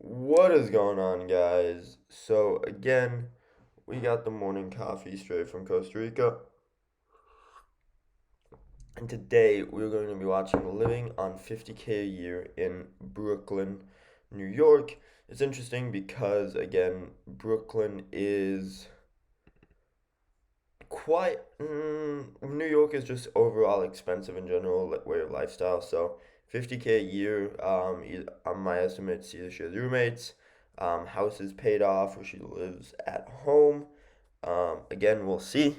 What is going on, guys? So, again, we got the morning coffee straight from Costa Rica, and today we're going to be watching Living on 50K a Year in Brooklyn, New York. It's interesting because, again, Brooklyn is New York is just overall expensive in general, like way of lifestyle. So 50K a year, on my estimates, either she has roommates, house is paid off, or she lives at home. Again, we'll see.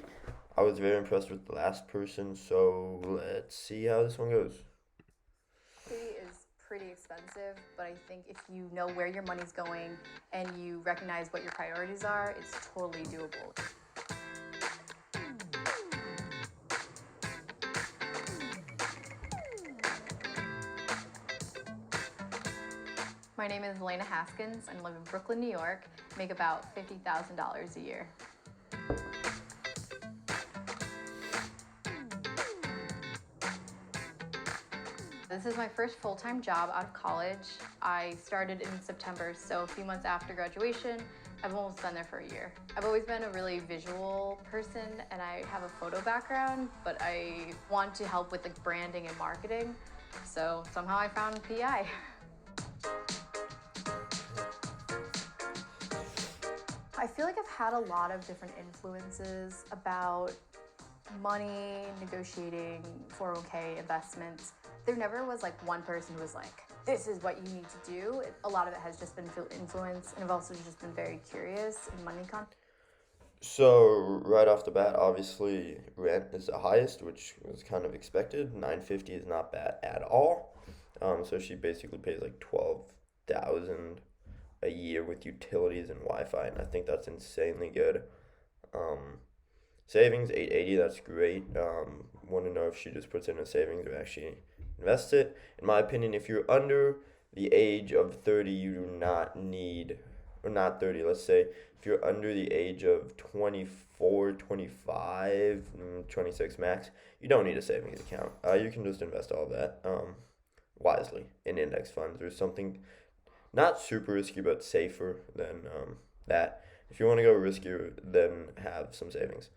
I was very impressed with the last person, so let's see how this one goes. City is pretty expensive, but I think if you know where your money's going and you recognize what your priorities are, it's totally doable. My name is Elena Haskins. I live in Brooklyn, New York, make about $50,000 a year. This is my first full-time job out of college. I started in September, so a few months after graduation. I've almost been there for a year. I've always been a really visual person and I have a photo background, but I want to help with the branding and marketing. So somehow I found PI. I feel like I've had a lot of different influences about money, negotiating, 401k, investments. There never was like one person who was like, this is what you need to do. A lot of it has just been influence, and I've also just been very curious in money content. So right off the bat, obviously rent is the highest, which was kind of expected. 950 is not bad at all. So she basically pays like 12,000 a year with utilities and Wi-Fi, and I think that's insanely good. Um, Savings 880, that's great. Want to know if she just puts in a savings or actually invests it. In my opinion, if you're under the age of 30, you do not need, or not 30, let's say, if you're under the age of 24, 25, 26 max, you don't need a savings account. You can just invest all of that wisely in index funds or something not super risky, but safer than that. If you want to go riskier, then have some savings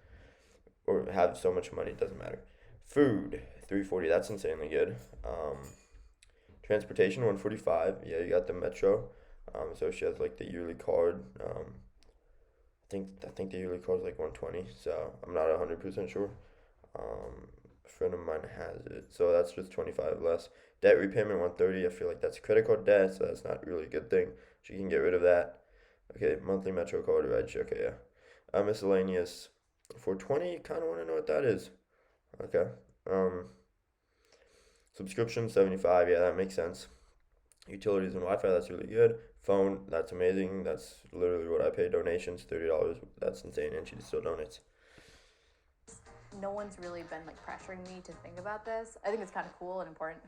or have so much money, it doesn't matter. Food, 340, that's insanely good. Transportation, 145. Yeah, you got the metro. So she has like the yearly card. I think the yearly card is like 120. So I'm not 100% sure. A friend of mine has it, so that's just 25 less. Debt repayment 130. I feel like that's credit card debt, so that's not really a good thing. She can get rid of that. Okay, monthly metro card, reg. Okay, yeah. Miscellaneous 420. Kind of want to know what that is. Okay. Um, Subscription 75. Yeah, that makes sense. Utilities and Wi-Fi. That's really good. Phone. That's amazing. That's literally what I pay. Donations $30. That's insane, and she still donates. No one's really been like pressuring me to think about this. I think it's kind of cool and important.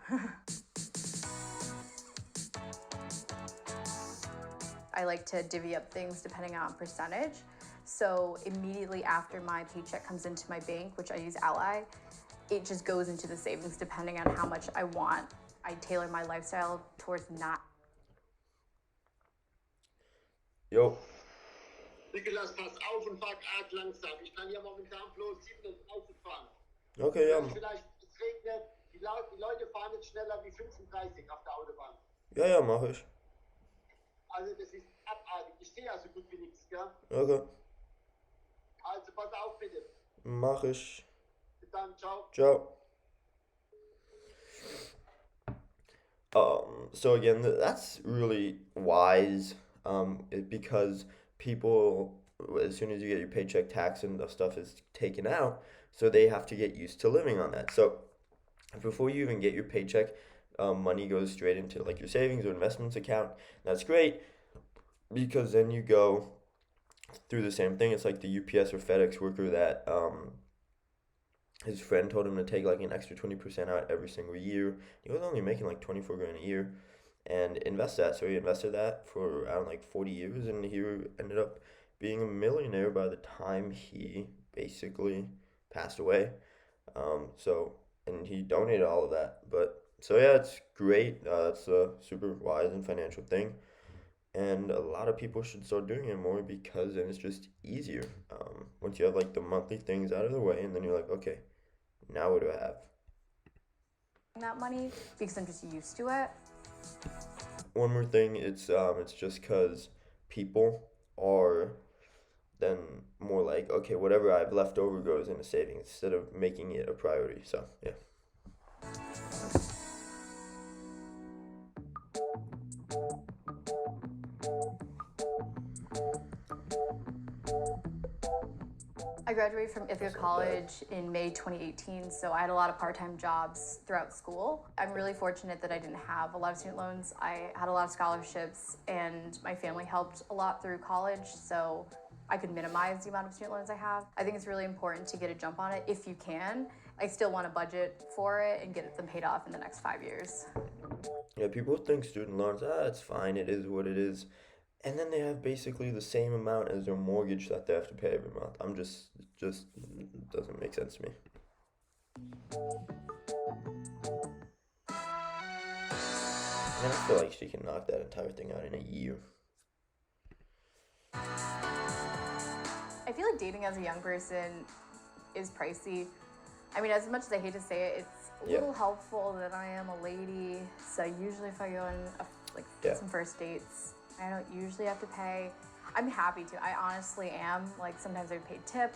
I like to divvy up things depending on percentage. So immediately after my paycheck comes into my bank, which I use Ally, it just goes into the savings depending on how much I want. I tailor my lifestyle towards not. Yo. Nikolas, pass auf und fahr arg langsam. Ich kann hier momentan bloß 37 fahren. Okay, ja. Vielleicht, es regnet, die Leute fahren jetzt schneller wie 35 auf der Autobahn. Ja, ja, mach ich. Also das ist abartig. Ich sehe ja so gut wie nichts, gell? Okay, Also pass auf bitte. mach ich. Bis dann, ciao. Ciao. So again, that's really wise. Because people, as soon as you get your paycheck, tax and the stuff is taken out, so they have to get used to living on that. So before you even get your paycheck, money goes straight into like your savings or investments account. That's great because then you go through the same thing. It's like the UPS or FedEx worker that his friend told him to take like an extra 20% out every single year. He was only making like 24 grand a year and invest that. So he invested that for around like 40 years and he ended up being a millionaire by the time he basically passed away. And he donated all of that. But so yeah, it's great. That's a super wise and financial thing. And a lot of people should start doing it more because then it's just easier. Once you have like the monthly things out of the way, and then you're like, okay, now what do I have? That money because I'm just used to it. One more thing, it's just because people are then more like, okay, whatever I have left over goes into savings instead of making it a priority. So yeah. I graduated from Ithaca That's not bad. College in May 2018, so I had a lot of part-time jobs throughout school. I'm really fortunate that I didn't have a lot of student loans. I had a lot of scholarships, and my family helped a lot through college, so I could minimize the amount of student loans I have. I think it's really important to get a jump on it if you can. I still want to budget for it and get them paid off in the next 5 years. Yeah, people think student loans, it's fine, it is what it is. And then they have basically the same amount as their mortgage that they have to pay every month. Just doesn't make sense to me. And I feel like she can knock that entire thing out in a year. I feel like dating as a young person is pricey. I mean, as much as I hate to say it, it's a little helpful that I am a lady. So usually if I go on some first dates, I don't usually have to pay. I'm happy to. I honestly am. Like sometimes I pay tip,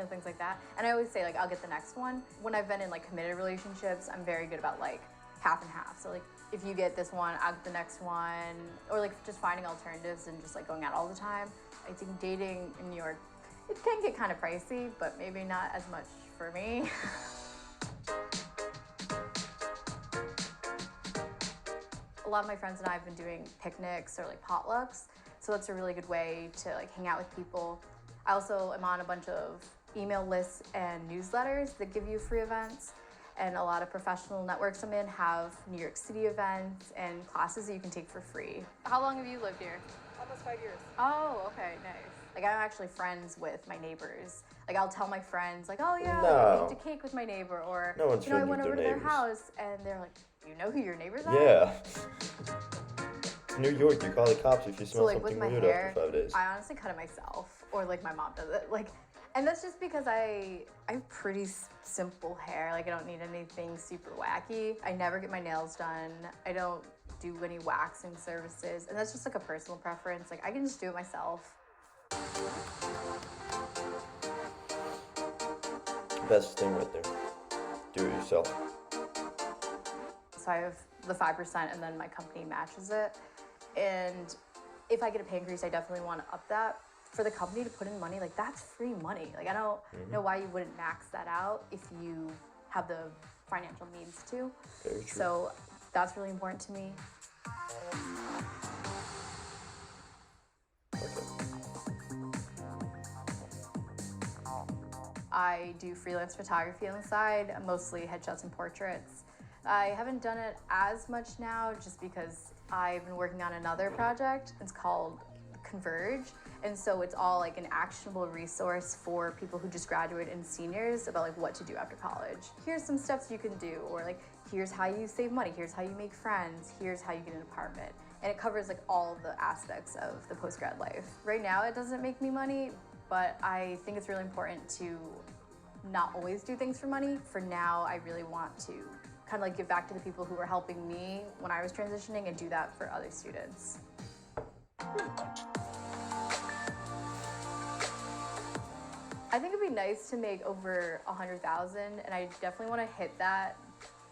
things like that. And I always say like I'll get the next one. When I've been in like committed relationships, I'm very good about like half and half. So like if you get this one, I'll get the next one. Or like just finding alternatives and just like going out all the time. I think dating in New York, it can get kind of pricey, but maybe not as much for me. A lot of my friends and I have been doing picnics or like potlucks, so that's a really good way to like hang out with people. I also am on a bunch of email lists and newsletters that give you free events, and a lot of professional networks I'm in have New York City events and classes that you can take for free. How long have you lived here? Almost 5 years. Oh, okay, nice. Like I'm actually friends with my neighbors. Like I'll tell my friends like, oh yeah, No. I baked a cake with my neighbor, or No one's I friends went with over their to their neighbors. house, and they're like, you know who your neighbors are? Yeah. New York, you call the cops if you smell So like with something my weird hair, after 5 days. I honestly cut it myself, or like my mom does it. Like, and that's just because I have pretty simple hair. Like I don't need anything super wacky. I never get my nails done. I don't do any waxing services, and that's just like a personal preference. Like I can just do it myself. Best thing right there. Do it yourself. So I have the 5%, and then my company matches it. And if I get a pay increase, I definitely want to up that. For the company to put in money, like that's free money. Like I don't know why you wouldn't max that out if you have the financial means to. Very true. So that's really important to me. I do freelance photography on the side, mostly headshots and portraits. I haven't done it as much now just because I've been working on another project. It's called Converge. And so it's all like an actionable resource for people who just graduated and seniors about like what to do after college. Here's some steps you can do, or like here's how you save money, here's how you make friends, here's how you get an apartment. And it covers like all of the aspects of the post-grad life. Right now it doesn't make me money, but I think it's really important to not always do things for money. For now, I really want to kind of like give back to the people who were helping me when I was transitioning and do that for other students. I think it'd be nice to make over 100,000, and I definitely want to hit that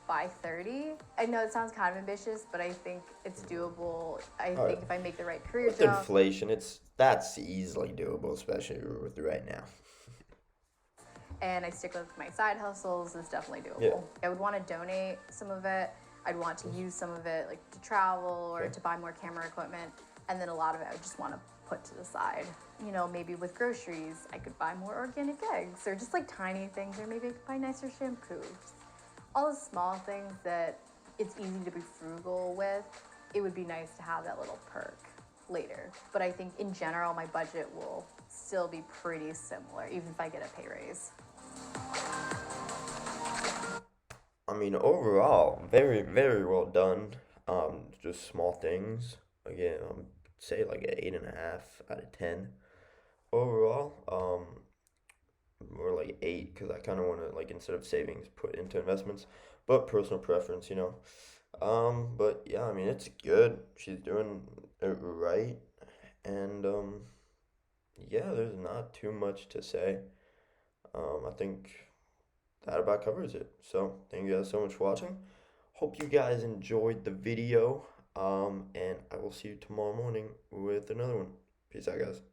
by 30. I know it sounds kind of ambitious, but I think it's doable. I think if I make the right career With jump. inflation, that's easily doable, especially with right now. And I stick with my side hustles, it's definitely doable. Yeah. I would want to donate some of it. I'd want to use some of it like to travel or to buy more camera equipment. And then a lot of it I would just want to put to the side. Maybe with groceries, I could buy more organic eggs or just like tiny things, or maybe I could buy nicer shampoos. All the small things that it's easy to be frugal with, it would be nice to have that little perk later. But I think in general, my budget will still be pretty similar, even if I get a pay raise. I mean, overall, very, very well done. Just small things. Again, say like an 8.5 out of 10 overall. Or like 8 because I kind of want to like instead of savings put into investments, but personal preference, you know. But yeah, I mean it's good. She's doing it right, and yeah, there's not too much to say. I think that about covers it. So thank you guys so much for watching. Hope you guys enjoyed the video. And I will see you tomorrow morning with another one. Peace out, guys.